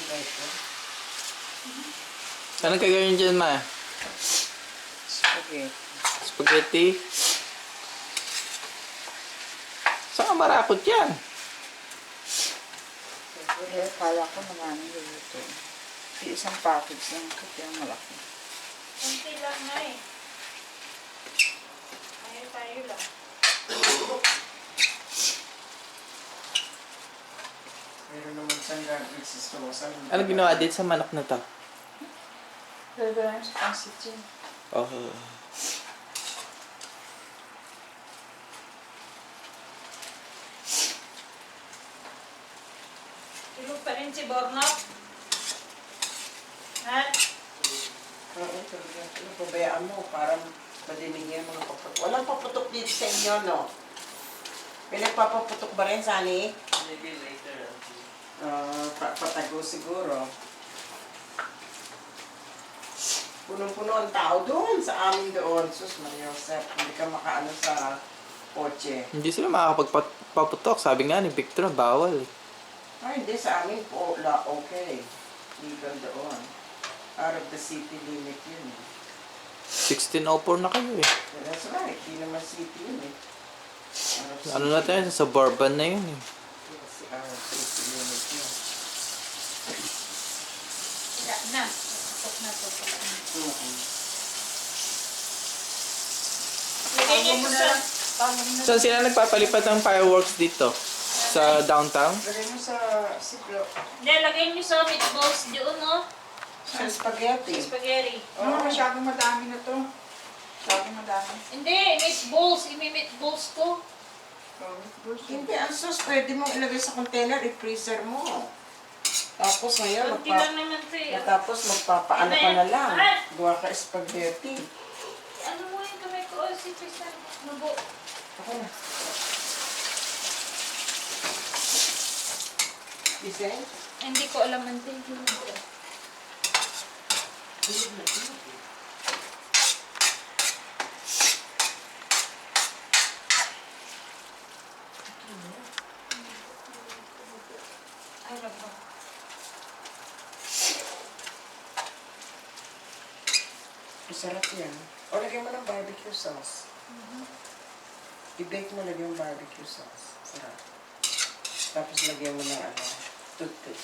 Ito. Anong gagawin dyan, ma? Spaghetti. Spaghetti? Saan ka marakot yan? Pero kala ko naman ito. Isang package lang ito, kaya malaki. Kunti lang nga eh. Tayo lang. Meron naman siyang garbage disposal. Ano ginawa dito sa manok na to? Pero lang sa pancit yun. Oh. Tulog pa rin si Bornok. Ha? Oo, talaga. Pabayaan mo para madinig yung mga paputok. Walang paputok dito sa inyo, no? May nagpapaputok ba rin, Sani? Maybe later. Patago siguro. Punong-puno ang tao doon, sa amin doon. Sus, Maria Josep, hindi ka makaano sa kotse. Hindi sila makakapagpaputok. Sabi nga ni Victor, bawal eh. Ay, hindi, sa amin po, okay. Legal doon. Out of the city limit yun. 1604 na kayo eh. That's right, hindi naman city yun eh. Out of Ano na tayo, sa suburban na yun eh. out of city limit yun. Wala na. Tok na to. Lagay niya ito sa... Saan sila nagpapalipat ng fireworks dito? Sa downtown? Lagay mo sa siglo. Hindi, lagay niyo sa meatballs doon, no? Sa spaghetti. Spaghetti. Oo, masyadong madami na to. Masyadong madami. Hindi, meatballs. Imi-meatballs ko. Hindi, ang sauce, pwede mo ilagay sa container, i-freezer mo. Tapos ngayon, Kunti lang naman ito eh. tapos magpapaano ka na lang. Gawa ka spaghetti. Ano mo yung kamay ko? Oh, si Tristan. Nubo. Ako na. Design? Hindi ko alam ang tingin ko. Ay, nako. Masarap yan. O, lagyan mo ng barbecue sauce. I-bake mo lagyan yung barbecue sauce. Sarap. Tapos lagyan mo ng toothpick.